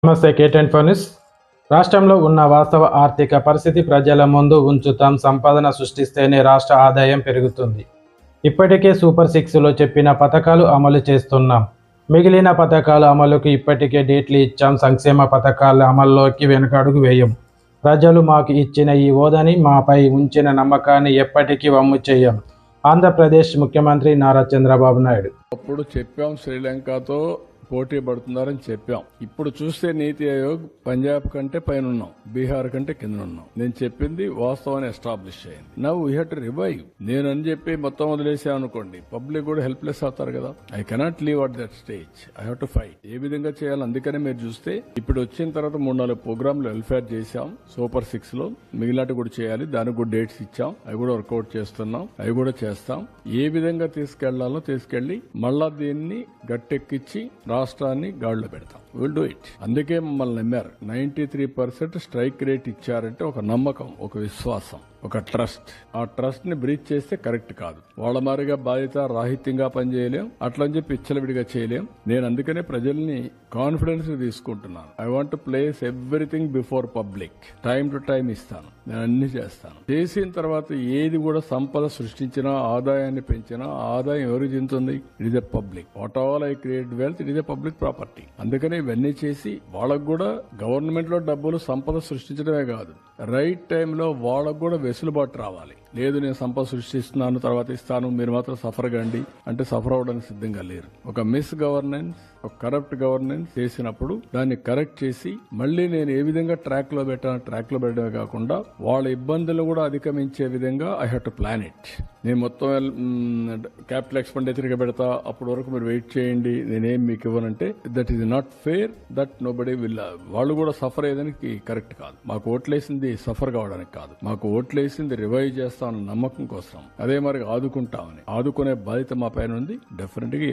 నమస్తే కేటెన్ ఫోనిస్. రాష్ట్రంలో ఉన్న వాస్తవ ఆర్థిక పరిస్థితి ప్రజల ముందు ఉంచుతాం. సంపాదన సృష్టిస్తేనే రాష్ట్ర ఆదాయం పెరుగుతుంది. ఇప్పటికే సూపర్ 6లో చెప్పిన పథకాలు అమలు చేస్తున్నాం. మిగిలిన పథకాల అమలుకు ఇప్పటికే డేట్లు ఇచ్చాం. సంక్షేమ పథకాల అమల్లోకి వెనుకడుగు వేయం. ప్రజలు మాకు ఇచ్చిన ఈ హోదాని, మాపై ఉంచిన నమ్మకాన్ని ఎప్పటికీ వమ్ము చేయం. ఆంధ్రప్రదేశ్ ముఖ్యమంత్రి నారా చంద్రబాబు నాయుడు. అప్పుడు చెప్పాం శ్రీలంకతో పోటీ పడుతున్నారని చెప్పాం. ఇప్పుడు చూస్తే నీతి ఆయోగ్ పంజాబ్ కంటే పైన ఉన్నాం, బీహార్ కంటే కింద ఉన్నాం. నేను చెప్పింది వాస్తవాన్ని ఎస్టాబ్లిష్ అయింది. Now we have to revive. నేను అని చెప్పి మొత్తం వదిలేసా అనుకోండి, పబ్లిక్ కూడా హెల్ప్లెస్ అవుతారు కదా. I cannot leave at that stage. I have to fight. ఏ విధంగా చేయాలి? అందుకనే మీరు చూస్తే ఇప్పుడు వచ్చిన తర్వాత 3-4 ప్రోగ్రాంలు వెల్ఫేర్ చేశాం. సూపర్ 6లో మిగిలినట్టు కూడా చేయాలి. దానికి కూడా డేట్స్ ఇచ్చాం. అవి కూడా వర్కౌట్ చేస్తున్నాం. అవి కూడా చేస్తాం. ఏ విధంగా తీసుకెళ్లాలో తీసుకెళ్లి మళ్ళా దీన్ని గట్టెక్కించి రాష్ట్రాన్ని గాడిలో పెడతాం. Will do it. అందుకే మమ్మల్ని నమ్మారు. 93% స్ట్రైక్ రేట్ ఇచ్చారంటే ఒక నమ్మకం, ఒక విశ్వాసం, ఒక ట్రస్ట్. ఆ ట్రస్ట్ ని బ్రీచ్ చేస్తే కరెక్ట్ కాదు. వాళ్ళ మారిగా బాధ్యత రాహిత్యంగా పనిచేయలేం, అట్లని చెప్పి ఇచ్చలవిడిగా చేయలేం. నేను అందుకనే ప్రజల్ని కాన్ఫిడెన్స్ తీసుకుంటున్నాను. I want to place everything before public. Time to time ఇస్తాను. నేను అన్ని చేస్తాను. చేసిన తర్వాత ఏది కూడా సంపద సృష్టించినా, ఆదాయాన్ని పెంచినా, ఆదాయం ఎవరికి చెందుతుంది? It is a public. What all I create wealth, it is a public property. అందుకనే ఇవన్నీ చేసి వాళ్ళకు కూడా గవర్నమెంట్ లో డబ్బులు సంపద సృష్టించడమే కాదు, రైట్ టైంలో వాళ్ళకు కూడా వెసులుబాటు రావాలి. లేదు నేను సంపద సృష్టిస్తున్నాను తర్వాత ఇస్తాను, మీరు మాత్రం సఫర్ కండి అంటే సఫర్ అవడానికి సిద్ధంగా లేరు. ఒక మిస్ గవర్నెన్స్, ఒక కరప్ట్ గవర్నెన్స్ చేసినప్పుడు దాన్ని కరెక్ట్ చేసి మళ్ళీ నేను ఏ విధంగా ట్రాక్ లో పెట్టాను, ట్రాక్ లో పెట్టడమే కాకుండా వాళ్ళ ఇబ్బందులు కూడా అధిగమించే విధంగా I have to plan it. నేను మొత్తం క్యాపిటల్ ఎక్స్పెండిచర్ గా పెడతా, అప్పటి వరకు మీరు వెయిట్ చేయండి, నేనేం మీకు ఇవ్వనంటే that is not fair. That nobody will. వాళ్ళు కూడా సఫర్ అయ్యేదానికి కరెక్ట్ కాదు. మాకు ఓట్లేసింది సఫర్ కావడానికి కాదు, మాకు ఓట్లేసింది రివైవ్ చేస్తామన్న నమ్మకం కోసం. అదే మరి ఆదుకుంటామని, ఆదుకునే బాధ్యత మా పైన ఉంది. డెఫినెట్ గా